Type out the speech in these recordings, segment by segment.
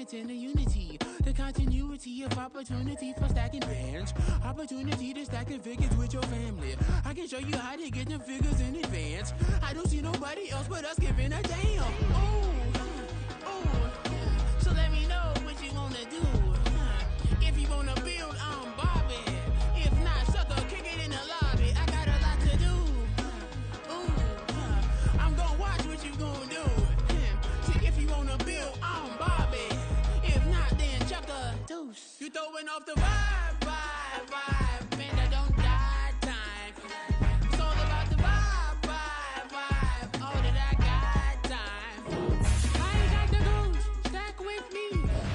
it's in the unity, the continuity of opportunity for stacking bands, opportunity to stacking figures with your family. I can show you how to get them figures in advance. I don't see nobody else but us giving a damn. So let me know what you wanna do. If you wanna build, I'm Bobby. If not, sucker, kick it in the lobby. I got a lot to do. I'm gonna watch what you gonna do. See, if you wanna build, I'm Bobby. If not, then chuck a deuce. You throwing off the vibe. Man, that don't die time. It's all about the vibe. All that I got time. I ain't got the goose. Stack with me.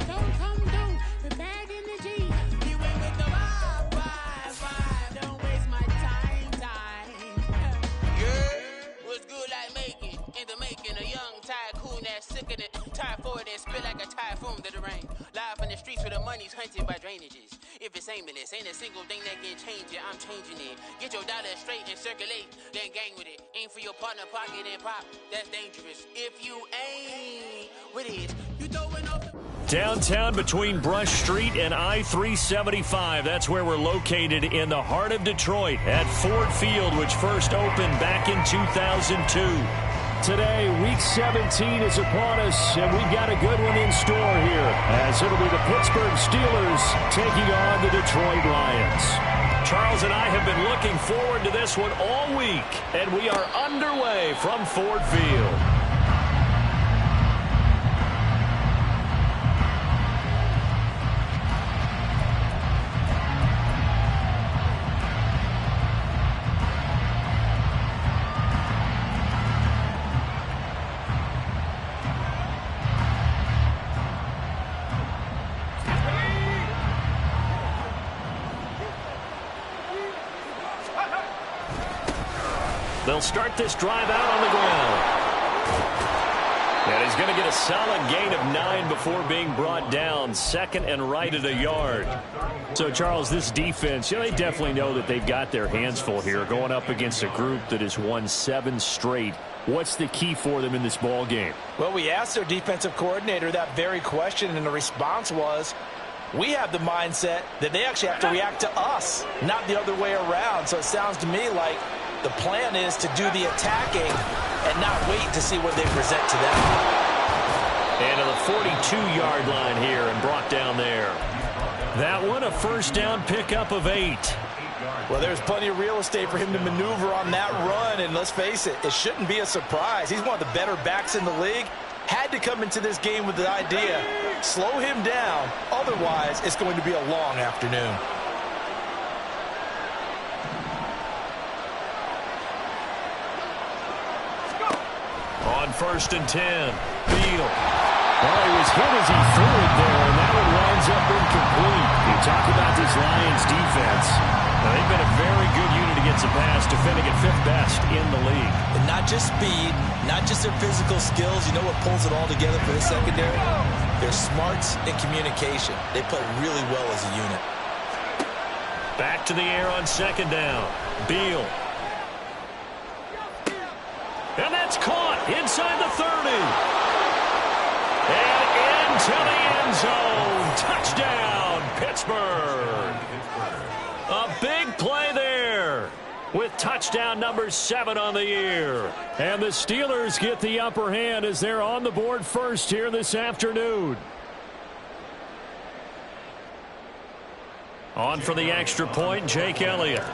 Don't come through with bad energy. You ain't with the vibe. Don't waste my time. Yeah, what's good like making? In the making, a young tycoon that's sicker than typhoid and spit like a typhoon to the rain. Live in the streets where the money's hunted by drainages. If it's aimless, ain't a single thing that can change it. I'm changing it. Get your dollar straight and circulate, then gang with it. Aim for your partner, pocket and pop. That's dangerous. If you ain't with it, you throwing off the... Downtown between Brush Street and I-375. That's where we're located in the heart of Detroit at Ford Field, which first opened back in 2002. Today, Week 17 is upon us, and we've got a good one in store here, as it'll be the Pittsburgh Steelers taking on the Detroit Lions. Charles and I have been looking forward to this one all week, and we are underway from Ford Field. They'll start this drive out on the ground. And he's going to get a solid gain of 9 before being brought down. Second and right at a yard. So, Charles, this defense, they definitely know that they've got their hands full here going up against a group that has won 7 straight. What's the key for them in this ball game? Well, we asked their defensive coordinator that very question, and the response was, we have the mindset that they actually have to react to us, not the other way around. So it sounds to me like the plan is to do the attacking and not wait to see what they present to them. And to the 42-yard line here and brought down there. That one, a first down pickup of 8. Well, there's plenty of real estate for him to maneuver on that run, and let's face it, it shouldn't be a surprise. He's one of the better backs in the league. Had to come into this game with the idea, slow him down, otherwise it's going to be a long afternoon. On first and 10, Beal. Well, he was hit as he threw it there, and that one winds up incomplete. You talk about this Lions defense. Now, they've been a very good unit against the pass, defending at 5th best in the league. And not just speed, not just their physical skills. You know what pulls it all together for the secondary? Their smarts and communication. They play really well as a unit. Back to the air on second down. Beal. And that's caught inside the 30. And into the end zone. Touchdown, Pittsburgh. A big play there with touchdown number 7 on the year. And the Steelers get the upper hand as they're on the board first here this afternoon. On for the extra point, Jake Elliott.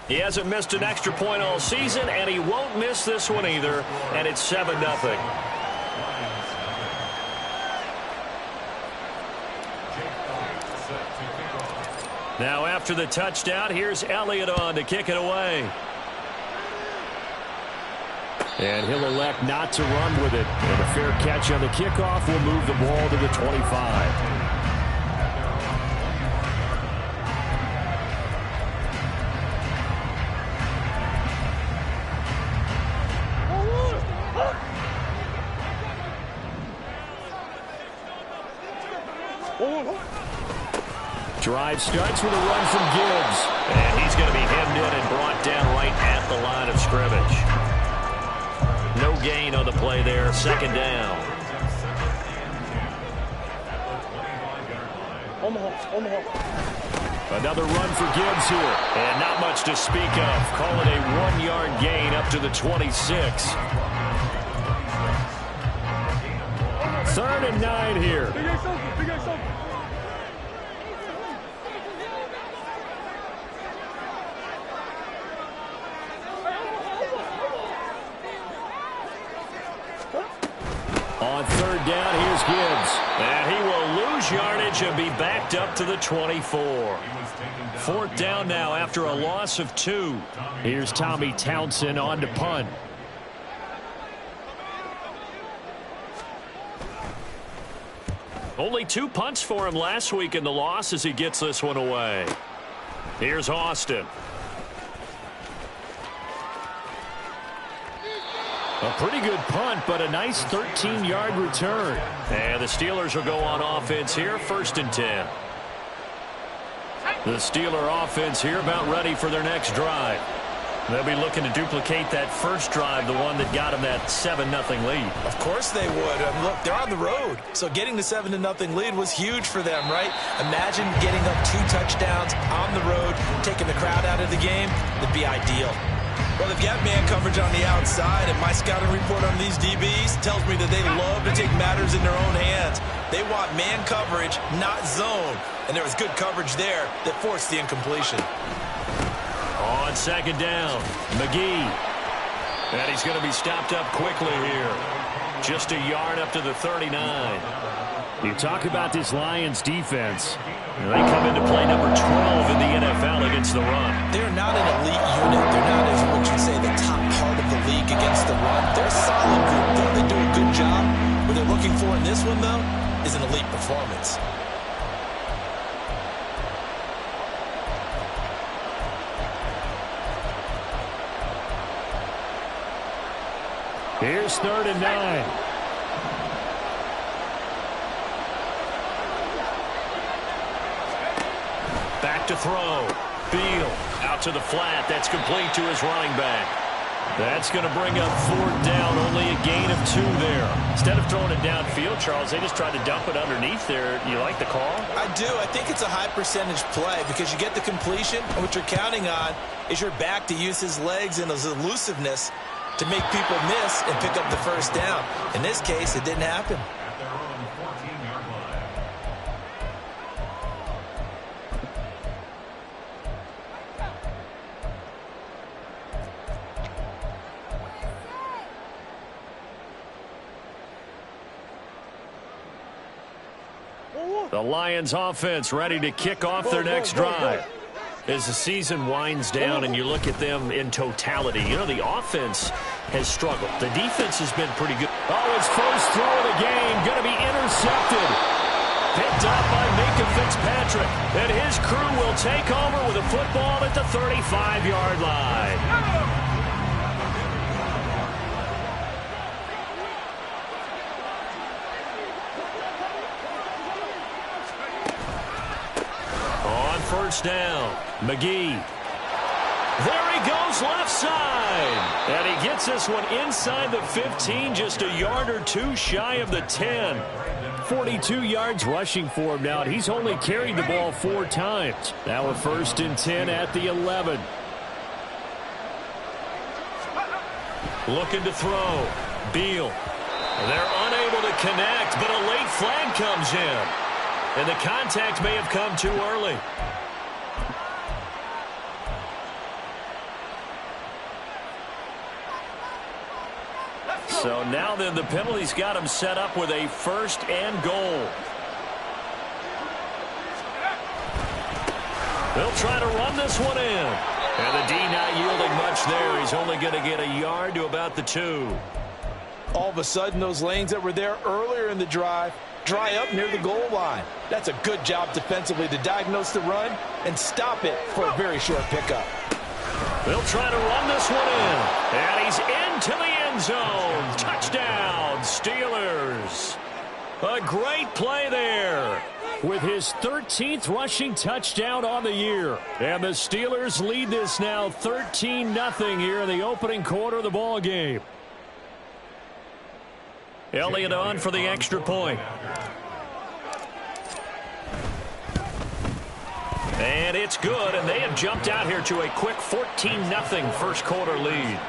He hasn't missed an extra point all season, and he won't miss this one either, and it's 7-0. Now after the touchdown, here's Elliott on to kick it away. And he'll elect not to run with it. And a fair catch on the kickoff will move the ball to the 25. Drive starts with a run from Gibbs. And he's going to be hemmed in and brought down right at the line of scrimmage. No gain on the play there. Second down. Another run for Gibbs here. And not much to speak of. Call it a 1-yard gain up to the 26. 3rd and 9 here. On 3rd down, here's Gibbs. And he will lose yardage and be backed up to the 24. 4th down now after a loss of 2. Here's Tommy Townsend on to punt. Only 2 punts for him last week in the loss as he gets this one away. Here's Austin. A pretty good punt, but a nice 13-yard return. And the Steelers will go on offense here, 1st and 10. The Steeler offense here about ready for their next drive. They'll be looking to duplicate that first drive, the one that got them that 7-0 lead. Of course they would. Look, they're on the road. So getting the 7-0 lead was huge for them, right? Imagine getting up 2 touchdowns on the road, taking the crowd out of the game. That'd be ideal. Well, they've got man coverage on the outside, and my scouting report on these DBs tells me that they love to take matters in their own hands. They want man coverage, not zone. And there was good coverage there that forced the incompletion. On 2nd down, McGee. And he's going to be stopped up quickly here. Just a yard up to the 39. You talk about this Lions defense. They come into play number 12 in the NFL against the run. They're not an elite unit. They're not, as what you'd say, the top part of the league against the run. They're a solid group, though. They do a good job. What they're looking for in this one, though, is an elite performance. Here's 3rd and 9. Back to throw. Beal out to the flat. That's complete to his running back. That's going to bring up 4th down. Only a gain of 2 there. Instead of throwing it downfield, Charles, they just tried to dump it underneath there. You like the call? I do. I think it's a high percentage play because you get the completion, and what you're counting on is your back to use his legs and his elusiveness to make people miss and pick up the 1st down. In this case, it didn't happen. The Lions offense ready to kick off their next drive. As the season winds down and you look at them in totality, you know, the offense has struggled. The defense has been pretty good. Oh, his first throw of the game going to be intercepted. Picked up by Minka Fitzpatrick. And his crew will take over with a football at the 35-yard line. First down, McGee. There he goes left side. And he gets this one inside the 15, just a yard or 2 shy of the 10. 42 yards rushing for him now, and he's only carried the ball 4 times. Now a 1st and 10 at the 11. Looking to throw. Beal. They're unable to connect, but a late flag comes in. And the contact may have come too early. So now then the penalty's got him set up with a 1st and goal. They'll try to run this one in. And the D not yielding much there. He's only going to get a yard to about the 2. All of a sudden, those lanes that were there earlier in the drive dry up near the goal line. That's a good job defensively to diagnose the run and stop it for a very short pickup. They'll try to run this one in. And he's into the end zone. Touchdown, Steelers. A great play there with his 13th rushing touchdown on the year. And the Steelers lead this now 13-0 here in the opening quarter of the ball game. Elliott on for the extra point. And it's good, and they have jumped out here to a quick 14-0 first quarter lead.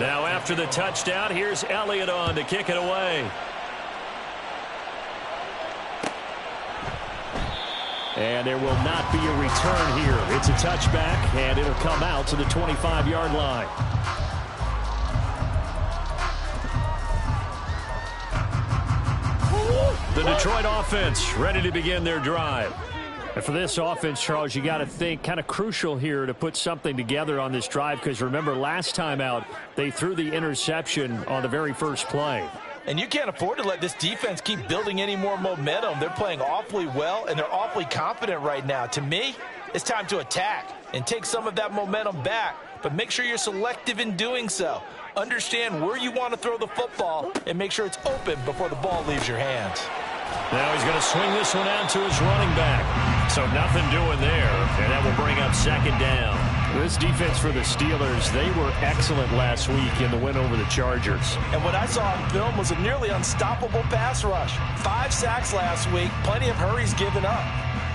Now after the touchdown, here's Elliott on to kick it away. And there will not be a return here. It's a touchback, and it'll come out to the 25-yard line. The Detroit offense ready to begin their drive. And for this offense, Charles, you got to think kind of crucial here to put something together on this drive, because remember last time out they threw the interception on the very first play. And you can't afford to let this defense keep building any more momentum. They're playing awfully well, and they're awfully confident right now. To me, it's time to attack and take some of that momentum back, but make sure you're selective in doing so. Understand where you want to throw the football and make sure it's open before the ball leaves your hands. Now he's going to swing this one out to his running back. So nothing doing there, and that will bring up second down. This defense for the Steelers, they were excellent last week in the win over the Chargers. And what I saw on film was a nearly unstoppable pass rush. 5 sacks last week, plenty of hurries given up.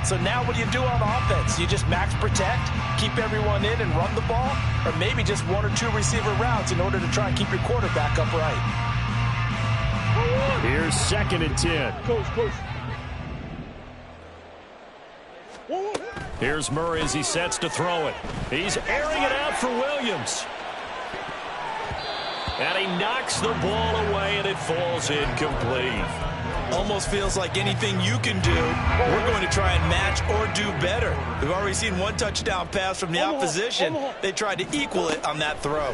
So now what do you do on offense? You just max protect, keep everyone in and run the ball, or maybe just 1 or 2 receiver routes in order to try and keep your quarterback upright. Here's 2nd and 10. Coach. Here's Murray as he sets to throw it. He's airing it out for Williams. And he knocks the ball away, and it falls incomplete. Almost feels like anything you can do, we're going to try and match or do better. We've already seen 1 touchdown pass from the opposition. They tried to equal it on that throw.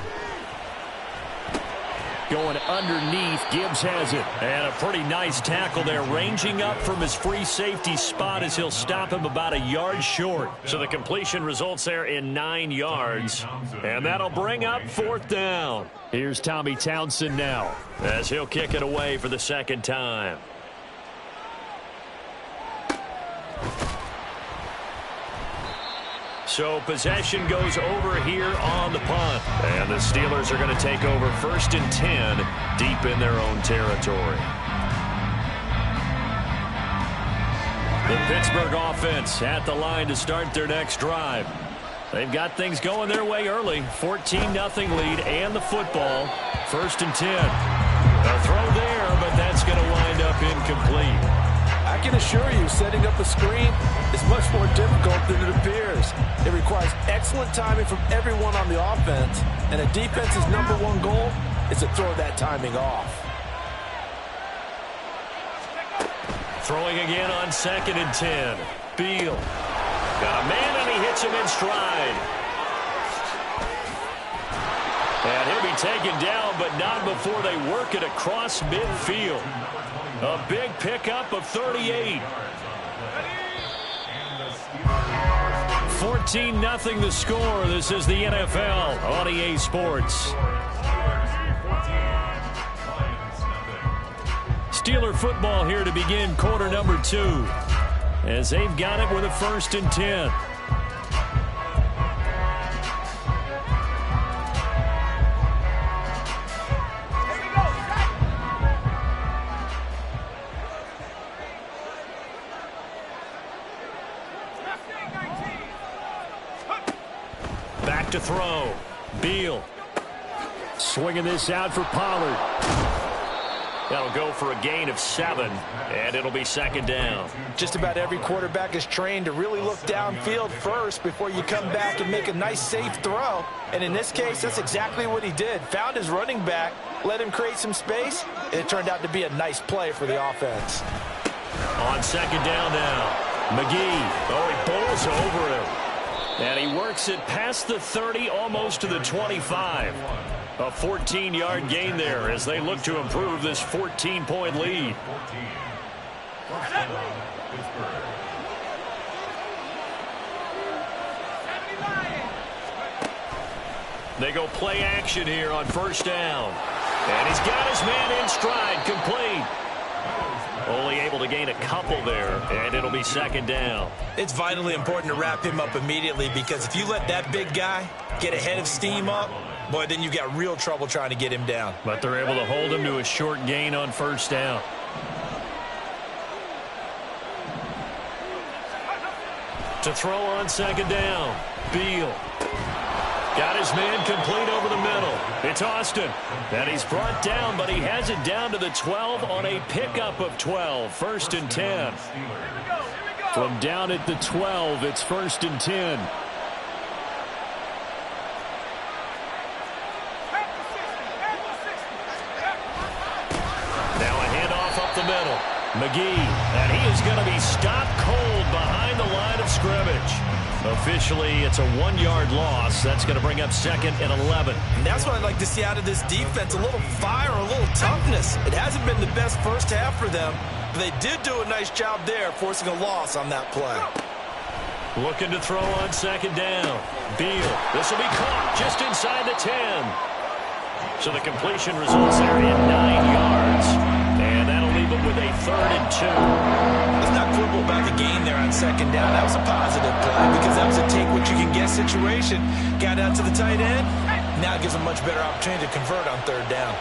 Going underneath, Gibbs has it. And a pretty nice tackle there, ranging up from his free safety spot as he'll stop him about a yard short. So the completion results there in 9 yards. And that'll bring up 4th down. Here's Tommy Townsend now as he'll kick it away for the 2nd time. So possession goes over here on the punt. And the Steelers are going to take over 1st and 10 deep in their own territory. The Pittsburgh offense at the line to start their next drive. They've got things going their way early. 14-0 lead and the football. 1st and 10. A throw there, but that's going to wind up incomplete. I can assure you, setting up a screen is much more difficult than it appears. It requires excellent timing from everyone on the offense, and a defense's #1 goal is to throw that timing off. Throwing again on 2nd and 10. Beal. Got a man, and he hits him in stride. And he'll be taken down, but not before they work it across midfield. A big pickup of 38. 14-0 the score. This is the NFL on EA Sports. Steeler football here to begin quarter number 2. As they've got it with a 1st and 10. Back to throw. Beal. Swinging this out for Pollard. That'll go for a gain of 7, and it'll be 2nd down. Just about every quarterback is trained to really look downfield first before you come back and make a nice, safe throw. And in this case, that's exactly what he did. Found his running back, let him create some space, and it turned out to be a nice play for the offense. On 2nd down now. McGee. Oh, he bowls over him. And he works it past the 30, almost to the 25. A 14-yard gain there as they look to improve this 14-point lead. They go play action here on 1st down. And he's got his man in stride, complete. Only able to gain a couple there, and it'll be 2nd down. It's vitally important to wrap him up immediately, because if you let that big guy get a head of steam up, Boy, then you got real trouble trying to get him down. But they're able to hold him to a short gain on first down. To throw on second down, Beal. Got his man complete over the middle. It's Austin. And he's brought down, but he has it down to the 12 on a pickup of 12. First and 10. From down at the 12, it's first and 10. Now a handoff up the middle. McGee, and he is going to be stopped cold behind the line of scrimmage. Officially, it's a 1-yard loss. That's going to bring up second and 11. And that's what I'd like to see out of this defense, a little fire, a little toughness. It hasn't been the best first half for them, but they did do a nice job there, forcing a loss on that play. Looking to throw on second down. Beal, this will be caught just inside the 10. So the completion results there in 9 yards. And that'll leave them with a 3rd and 2. Let's not quibble about the gain there on second down. That was a positive play because that was a take-what-you-can-get situation. Got out to the tight end. Now it gives them a much better opportunity to convert on 3rd down.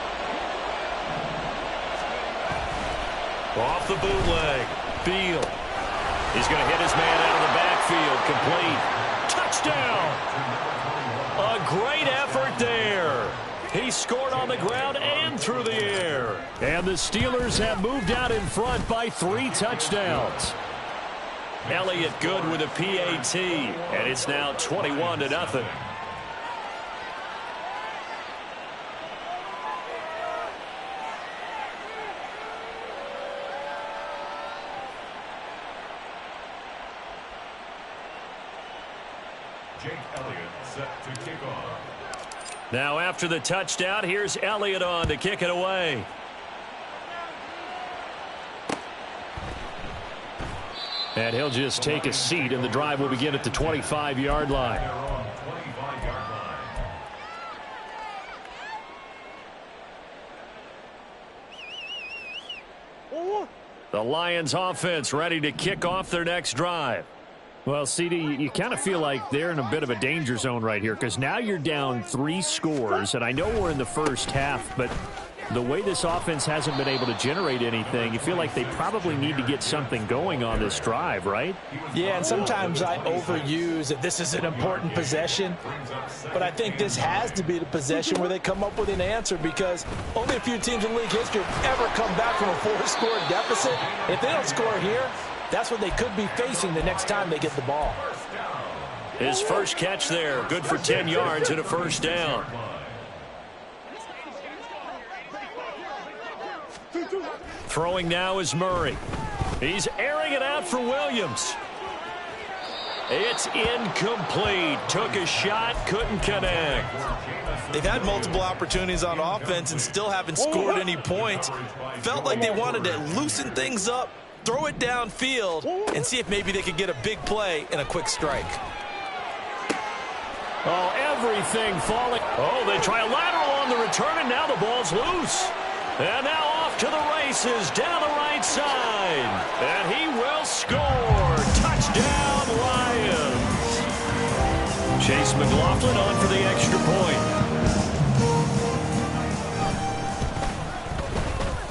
Off the bootleg. Beal. He's going to hit his man out of the backfield. Complete. Touchdown. A great effort there. He scored on the ground and through the air. And the Steelers have moved out in front by 3 touchdowns. Elliott good with a PAT, and it's now 21-0. Jake Elliott set to kick off. Now after the touchdown, here's Elliott on to kick it away. And he'll just take a seat, and the drive will begin at the 25-yard line. The Lions offense ready to kick off their next drive. Well, CD, you kind of feel like they're in a bit of a danger zone right here because now you're down 3 scores, and I know we're in the first half, but the way this offense hasn't been able to generate anything, you feel like they probably need to get something going on this drive, right? Yeah, and sometimes I overuse that this is an important possession, but I think this has to be the possession where they come up with an answer because only a few teams in league history have ever come back from a 4-score deficit. If they don't score here, that's what they could be facing the next time they get the ball. His first catch there, good for 10 yards and a first down. Throwing now is Murray. He's airing it out for Williams. It's incomplete. Took a shot, couldn't connect. They've had multiple opportunities on offense and still haven't scored any points. Felt like they wanted to loosen things up, throw it downfield, and see if maybe they could get a big play and a quick strike. Oh, everything falling. Oh, they try a lateral on the return, and now the ball's loose. And now off to the races down the right side. And he will score. Touchdown, Lions. Chase McLaughlin on for the extra point.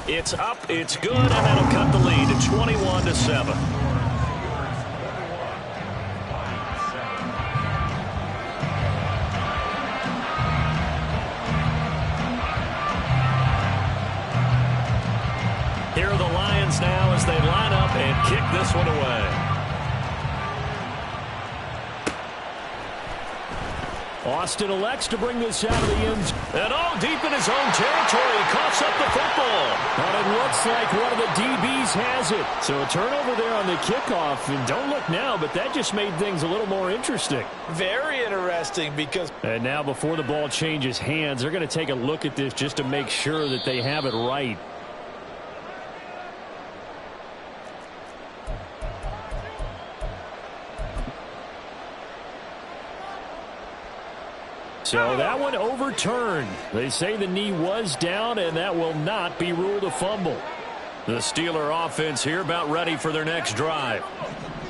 It's up, it's good, and that'll cut the lead to 21-7. Here are the Lions now as they line up and kick this one away. Austin elects to bring this out of the end zone. And all deep in his own territory. He coughs up the football. And it looks like one of the DBs has it. So a turnover there on the kickoff. And don't look now, but that just made things a little more interesting. Very interesting because... And now before the ball changes hands, they're going to take a look at this just to make sure that they have it right. So that one overturned. They say the knee was down, and that will not be ruled a fumble. The Steeler offense here about ready for their next drive.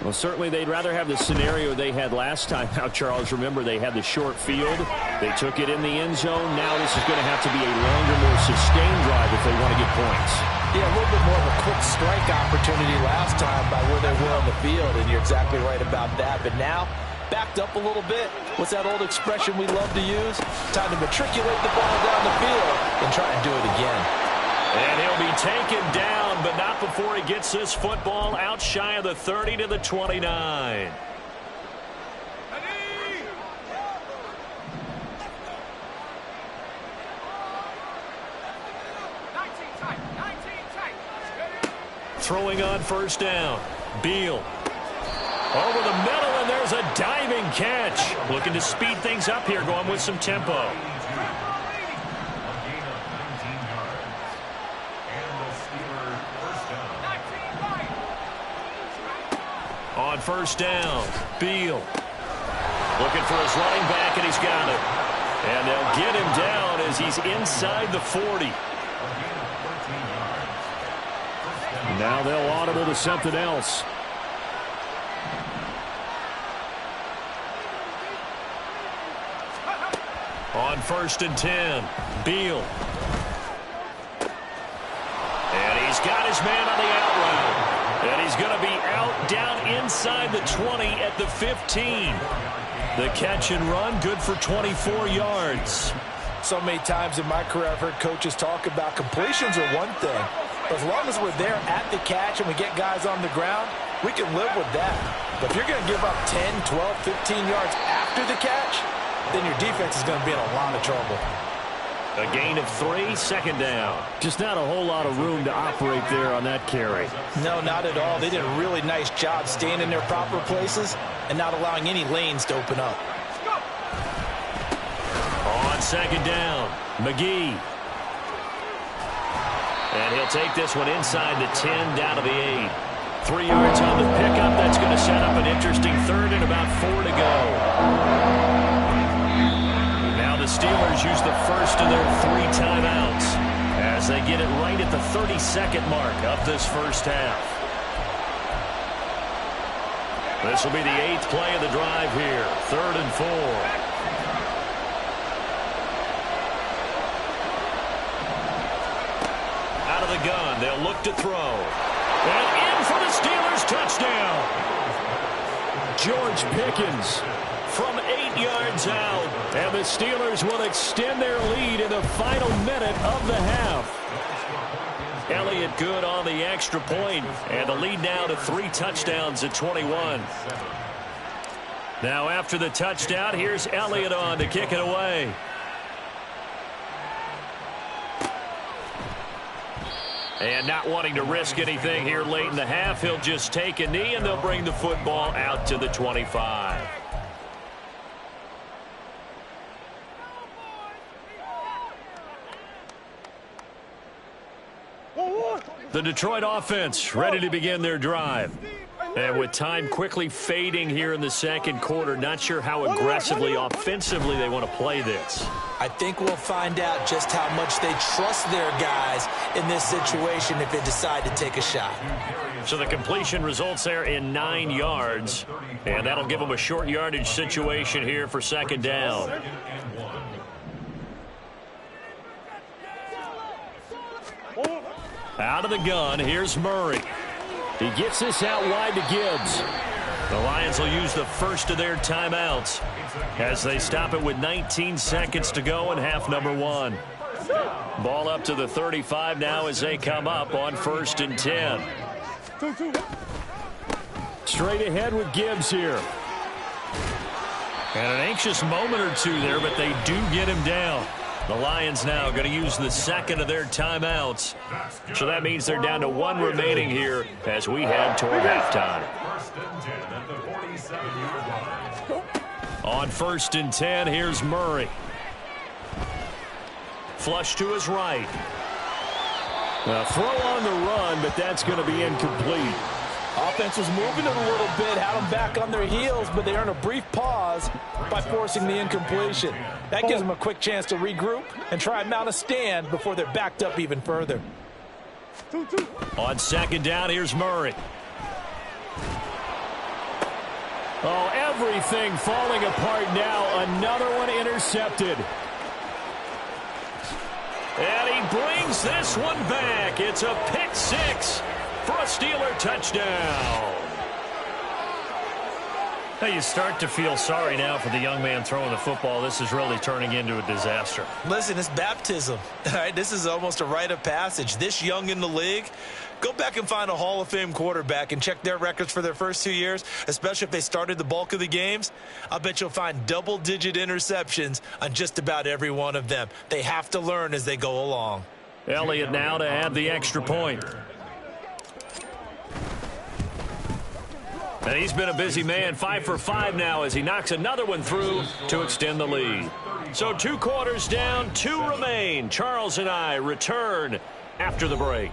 Well, certainly they'd rather have the scenario they had last time out, Charles. Remember, they had the short field. They took it in the end zone. Now this is going to have to be a longer, more sustained drive if they want to get points. Yeah, a little bit more of a quick strike opportunity last time by where they were on the field, and you're exactly right about that. But now, backed up a little bit. What's that old expression we love to use? Time to matriculate the ball down the field and try and do it again. And he'll be taken down, but not before he gets this football out shy of the 30 to the 29. Throwing on first down. Beal. Over the middle, and there's a diving catch. Looking to speed things up here, going with some tempo. On first down, Beal. Looking for his running back, and he's got it. And they'll get him down as he's inside the 40. Now they'll audible to something else. On first and 10, Beal. And he's got his man on the out route. And he's going to be out down inside the 20 at the 15. The catch and run, good for 24 yards. So many times in my career I've heard coaches talk about completions are one thing. As long as we're there at the catch and we get guys on the ground, we can live with that. But if you're going to give up 10, 12, 15 yards after the catch, then your defense is going to be in a lot of trouble. A gain of 3, second down. Just not a whole lot of room to operate there on that carry. No, not at all. They did a really nice job staying in their proper places and not allowing any lanes to open up. On second down, McGee. And he'll take this one inside the 10, down to the 8. 3 yards on the pickup. That's going to set up an interesting third and about 4 to go. Now the Steelers use the first of their 3 timeouts as they get it right at the 32nd mark of this first half. This will be the 8th play of the drive here. 3rd and 4. The gun. They'll look to throw. And in for the Steelers touchdown. George Pickens from 8 yards out. And the Steelers will extend their lead in the final minute of the half. Elliott good on the extra point. And the lead now to 3 touchdowns at 21. Now after the touchdown, here's Elliott on to kick it away. And not wanting to risk anything here late in the half, he'll just take a knee, and they'll bring the football out to the 25. The Detroit offense ready to begin their drive. And with time quickly fading here in the second quarter, not sure how aggressively, offensively they want to play this. I think we'll find out just how much they trust their guys in this situation if they decide to take a shot. So the completion results there in 9 yards, and that'll give them a short yardage situation here for second down. Out of the gun, here's Murray. He gets this out wide to Gibbs. The Lions will use the first of their timeouts as they stop it with 19 seconds to go in half number 1. Ball up to the 35 now as they come up on 1st and 10. Straight ahead with Gibbs here. And an anxious moment or two there, but they do get him down. The Lions now going to use the second of their timeouts. So that means they're down to 1 remaining here as we head toward halftime. On 1st and 10, here's Murray. Flush to his right. A throw on the run, but that's going to be incomplete. Offense was moving it a little bit, had them back on their heels, but they earned a brief pause by forcing the incompletion. That gives them a quick chance to regroup and try and mount a stand before they're backed up even further. On second down, here's Murray. Oh, everything falling apart now. Another one intercepted. And he brings this one back. It's a pick six for a Steeler touchdown. Now you start to feel sorry now for the young man throwing the football. This is really turning into a disaster. Listen, it's baptism. All right, this is almost a rite of passage. This young in the league, go back and find a Hall of Fame quarterback and check their records for their first 2 years, especially if they started the bulk of the games. I bet you'll find double-digit interceptions on just about every one of them. They have to learn as they go along. Elliott now to add the extra point. And he's been a busy man, 5 for 5 now as he knocks another one through to extend the lead. So 2 quarters down, 2 remain. Charles and I return after the break.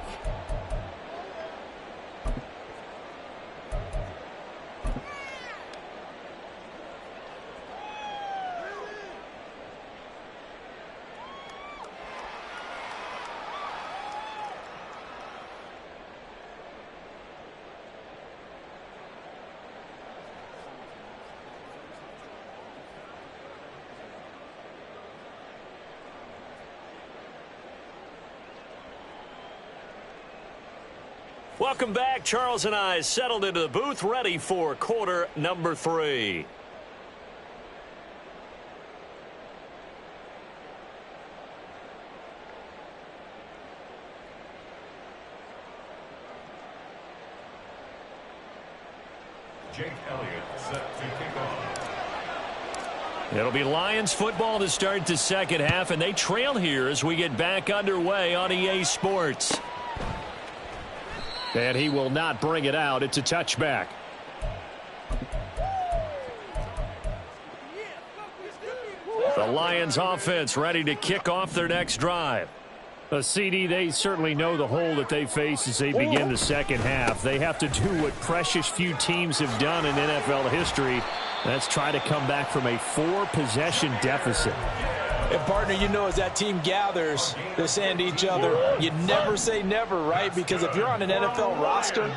Welcome back. Charles and I settled into the booth, ready for quarter number 3. Jake Elliott set to kick off. It'll be Lions football to start the second half, and they trail here as we get back underway on EA Sports. And he will not bring it out. It's a touchback. The Lions offense ready to kick off their next drive. CD, they certainly know the hole that they face as they begin the second half. They have to do what precious few teams have done in NFL history. That's try to come back from a 4-possession deficit. And, partner, you know, as that team gathers, they're saying to each other, you never say never, right? Because if you're on an NFL roster,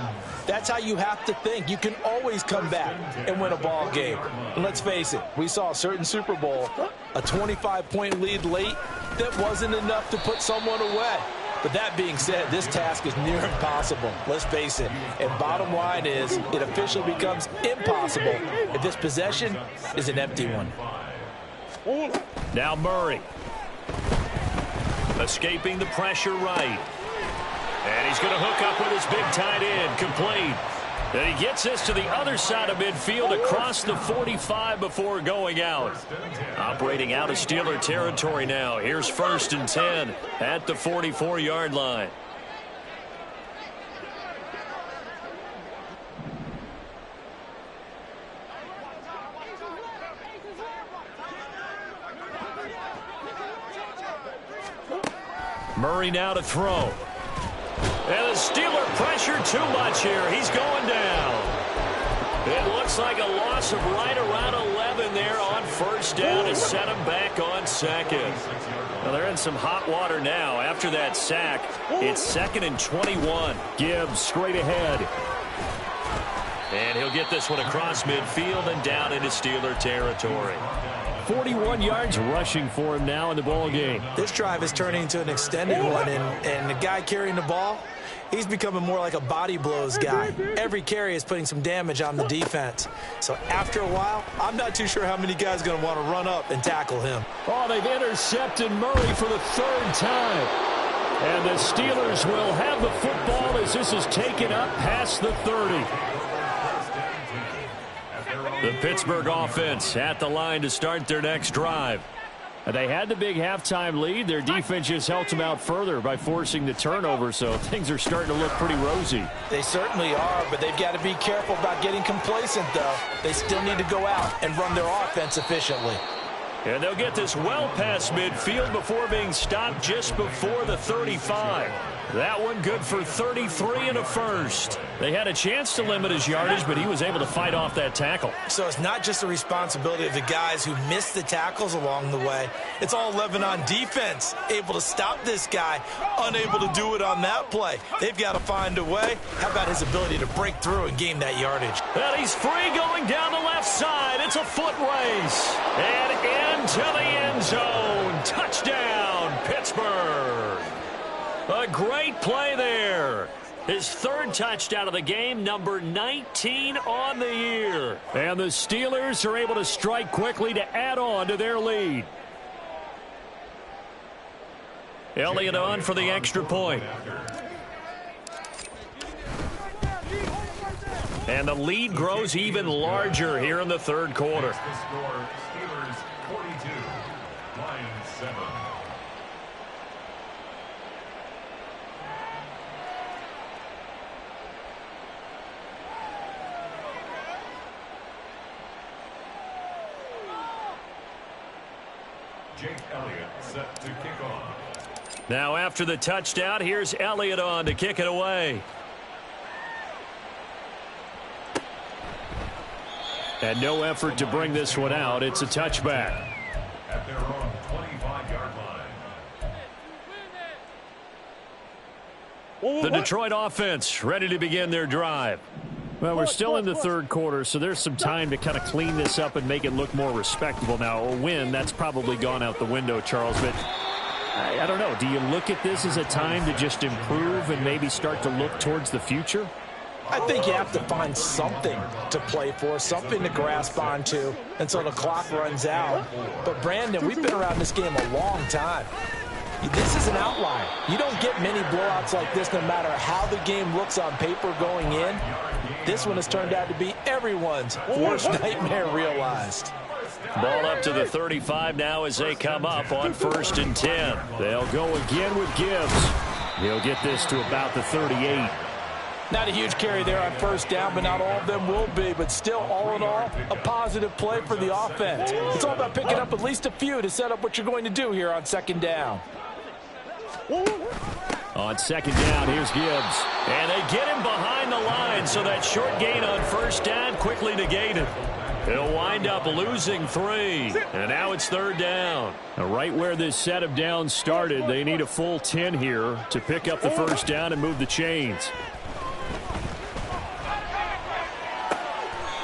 that's how you have to think. You can always come back and win a ball game. And let's face it, we saw a certain Super Bowl, a 25-point lead late that wasn't enough to put someone away. But that being said, this task is near impossible. Let's face it. And bottom line is, it officially becomes impossible if this possession is an empty one. Now Murray. Escaping the pressure right. And he's going to hook up with his big tight end. Complete. And he gets this to the other side of midfield across the 45 before going out. Operating out of Steeler territory now. Here's 1st and 10 at the 44-yard line. Murray now to throw. And the Steeler pressure too much here. He's going down. It looks like a loss of right around 11 there on 1st down to set him back on 2nd. Well, they're in some hot water now. After that sack, it's 2nd and 21. Gibbs straight ahead. And he'll get this one across midfield and down into Steeler territory. 41 yards rushing for him now in the ball game. This drive is turning into an extended one, and the guy carrying the ball, he's becoming more like a body blows guy. Every carry is putting some damage on the defense. So after a while, I'm not too sure how many guys are going to want to run up and tackle him. Oh, they've intercepted Murray for the 3rd time. And the Steelers will have the football as this is taken up past the 30. The Pittsburgh offense at the line to start their next drive. They had the big halftime lead. Their defense just helped them out further by forcing the turnover, so things are starting to look pretty rosy. They certainly are, but they've got to be careful about getting complacent, though. They still need to go out and run their offense efficiently. And they'll get this well past midfield before being stopped just before the 35. That one good for 33 and a first. They had a chance to limit his yardage, but he was able to fight off that tackle. So it's not just the responsibility of the guys who missed the tackles along the way. It's all 11 on defense, able to stop this guy, unable to do it on that play. They've got to find a way. How about his ability to break through and gain that yardage? And he's free going down the left side. It's a foot race. And into the end zone. Touchdown, Pittsburgh. A great play there. His third touchdown of the game, number 19 on the year. And the Steelers are able to strike quickly to add on to their lead. Elliott on for the extra point. And the lead grows even larger here in the third quarter. Steelers 42, Lions 7. Jake Elliott set to kick off. Now after the touchdown, here's Elliott on to kick it away. And no effort to bring this one out. It's a touchback. At their own 25-yard line. The Detroit offense ready to begin their drive. Well, we're still in the third quarter, so there's some time to kind of clean this up and make it look more respectable. Now, a win, that's probably gone out the window, Charles, but I don't know. Do you look at this as a time to just improve and maybe start to look towards the future? I think you have to find something to play for, something to grasp onto until the clock runs out. But, Brandon, we've been around this game a long time. This is an outlier. You don't get many blowouts like this no matter how the game looks on paper going in. This one has turned out to be everyone's worst nightmare realized. Ball up to the 35 now as they come up on 1st and 10. They'll go again with Gibbs. He'll get this to about the 38. Not a huge carry there on first down, but not all of them will be. But still, all in all, a positive play for the offense. It's all about picking up at least a few to set up what you're going to do here on second down. On second down, here's Gibbs. And they get him behind the line, so that short gain on first down quickly negated. He'll wind up losing 3. And now it's third down. Now, right where this set of downs started, they need a full 10 here to pick up the first down and move the chains.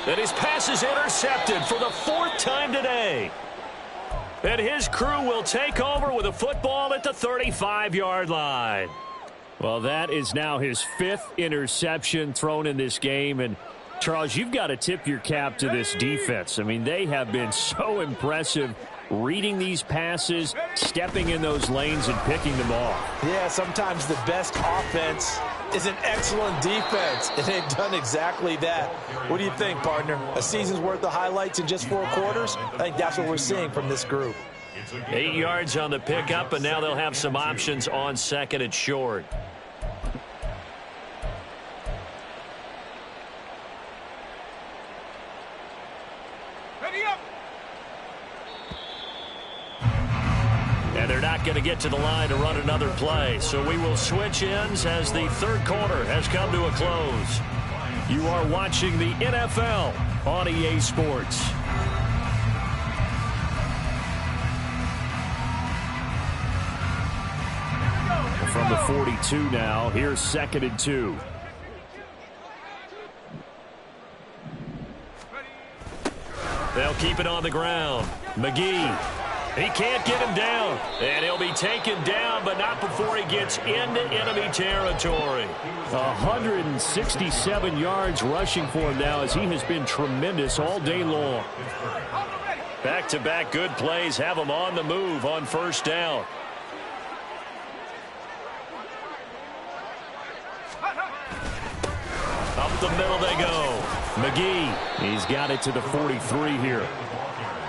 And his pass is intercepted for the 4th time today. And his crew will take over with a football at the 35-yard line. Well, that is now his 5th interception thrown in this game. And, Charles, you've got to tip your cap to this defense. I mean, they have been so impressive reading these passes, stepping in those lanes, and picking them off. Yeah, sometimes the best offense is an excellent defense, and they've done exactly that. What do you think, partner? A season's worth of highlights in just 4 quarters? I think that's what we're seeing from this group. 8 yards on the pickup, and now they'll have some options on second and short. And they're not going to get to the line to run another play. So we will switch ends as the third quarter has come to a close. You are watching the NFL on EA Sports. From the 42 now, here's 2nd and 2. They'll keep it on the ground. McGee. He can't get him down, and he'll be taken down, but not before he gets into enemy territory. 167 yards rushing for him now as he has been tremendous all day long. Back-to-back good plays have him on the move on first down. Up the middle they go. McGee, he's got it to the 43 here.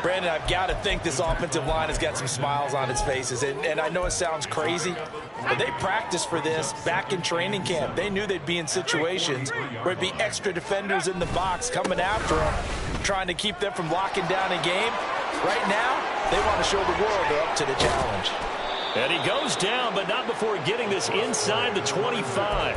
Brandon, I've got to think this offensive line has got some smiles on its faces. And I know it sounds crazy, but they practiced for this back in training camp. They knew they'd be in situations where it'd be extra defenders in the box coming after them, trying to keep them from locking down a game. Right now, they want to show the world they're up to the challenge. And he goes down, but not before getting this inside the 25.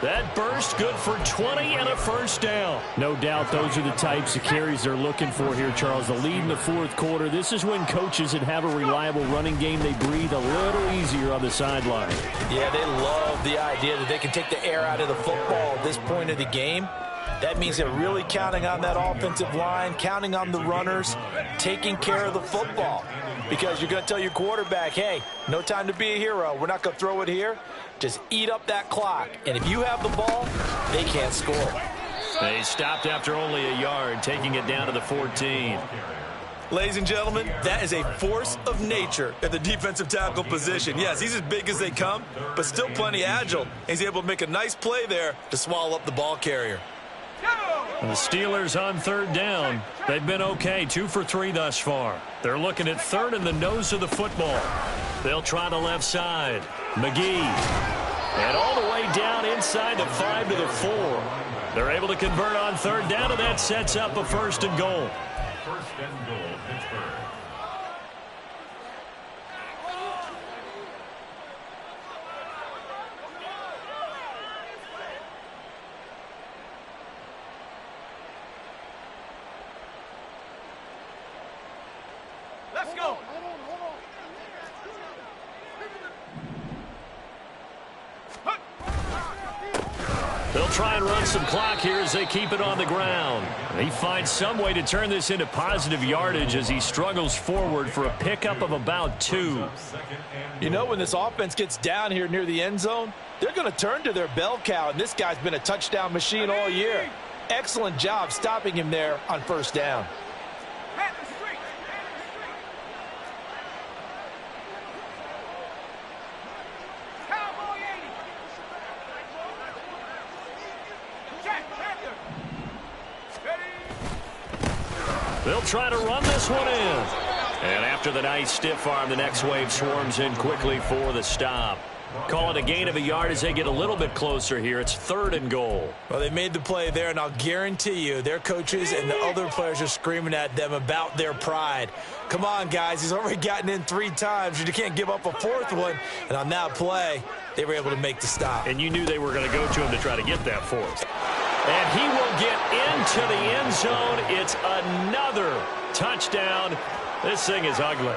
That burst good for 20 and a first down. No doubt those are the types of carries they're looking for here, Charles. The lead in the fourth quarter. This is when coaches that have a reliable running game, they breathe a little easier on the sideline. Yeah, they love the idea that they can take the air out of the football at this point of the game. That means they're really counting on that offensive line, counting on the runners, taking care of the football. Because you're going to tell your quarterback, hey, no time to be a hero. We're not going to throw it here. Just eat up that clock. And if you have the ball, they can't score. They stopped after only a yard, taking it down to the 14. Ladies and gentlemen, that is a force of nature at the defensive tackle position. Yes, he's as big as they come, but still plenty agile. He's able to make a nice play there to swallow up the ball carrier. The Steelers on third down. They've been okay, 2 for 3 thus far. They're looking at third in the nose of the football. They'll try the left side. McGee. And all the way down inside the 5 to the 4. They're able to convert on third down, and that sets up a first and goal. First and goal, Pittsburgh. Let's go. They'll try and run some clock here as they keep it on the ground. He finds some way to turn this into positive yardage as he struggles forward for a pickup of about 2. You know, when this offense gets down here near the end zone, they're going to turn to their bell cow, and this guy's been a touchdown machine all year. Excellent job stopping him there on first down. They'll try to run this one in. And after the nice stiff arm, the next wave swarms in quickly for the stop. Call it a gain of a yard as they get a little bit closer here. It's third and goal. Well, they made the play there, and I'll guarantee you their coaches and the other players are screaming at them about their pride. Come on, guys. He's already gotten in 3 times. You can't give up a 4th one. And on that play, they were able to make the stop. And you knew they were going to go to him to try to get that 4th. And he will get into the end zone. It's another touchdown. This thing is ugly.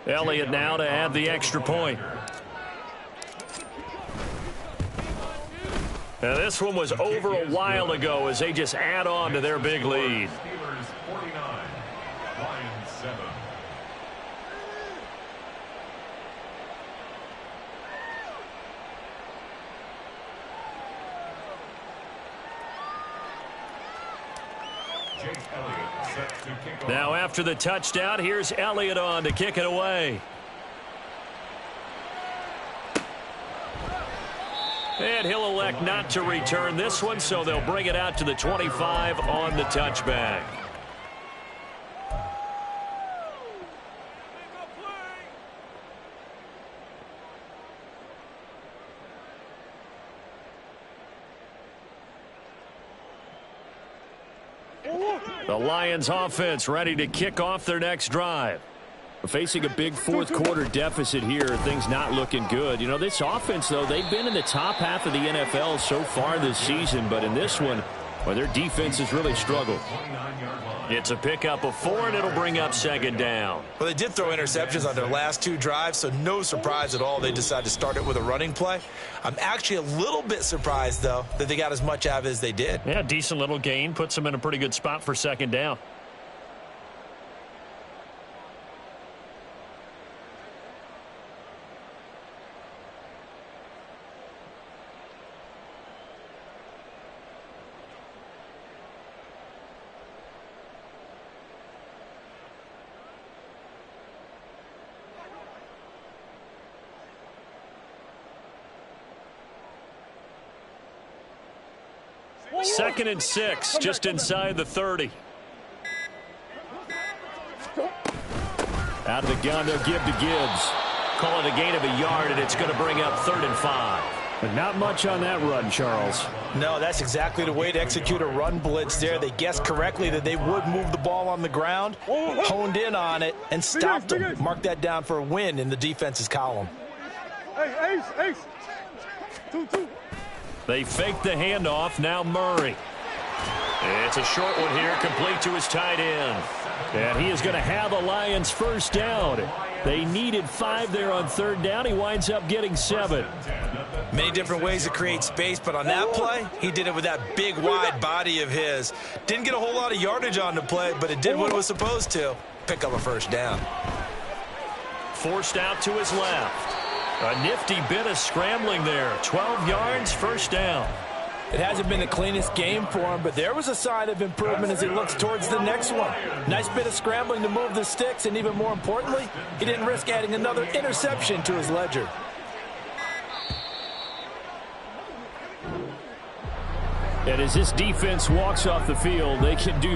Elliott now to add the extra point. Now this one was over a while ago as they just add on to their big lead. Steelers 49, Lions 7. Jake Elliott set to kick off. Now after the touchdown, here's Elliott on to kick it away. And he'll elect not to return this one, so they'll bring it out to the 25 on the touchback. The Lions offense ready to kick off their next drive. Facing a big fourth quarter deficit here, things not looking good. You know, this offense, though, they've been in the top half of the NFL so far this season, but in this one, well, their defense has really struggled. It's a pickup of 4, and it'll bring up second down. Well, they did throw interceptions on their last 2 drives, so no surprise at all they decided to start it with a running play. I'm actually a little bit surprised, though, that they got as much out of it as they did. Yeah, decent little gain. Puts them in a pretty good spot for second down. Second and 6, just inside the 30. Out of the gun, they'll give to Gibbs. Call it a gain of a yard, and it's going to bring up 3rd and 5. But not much on that run, Charles. No, that's exactly the way to execute a run blitz there. They guessed correctly that they would move the ball on the ground, honed in on it, and stopped them. Mark that down for a win in the defense's column. Hey, ace. 2-2. They fake the handoff. Now Murray. It's a short one here, complete to his tight end. And he is going to have a Lions first down. They needed 5 there on 3rd down. He winds up getting 7. Many different ways to create space, but on that play, he did it with that big, wide body of his. Didn't get a whole lot of yardage on the play, but it did what it was supposed to. Pick up a first down. Forced out to his left. A nifty bit of scrambling there. 12 yards, first down. It hasn't been the cleanest game for him, but there was a sign of improvement as he looks towards the next one. Nice bit of scrambling to move the sticks, and even more importantly, he didn't risk adding another interception to his ledger. And as this defense walks off the field, they can do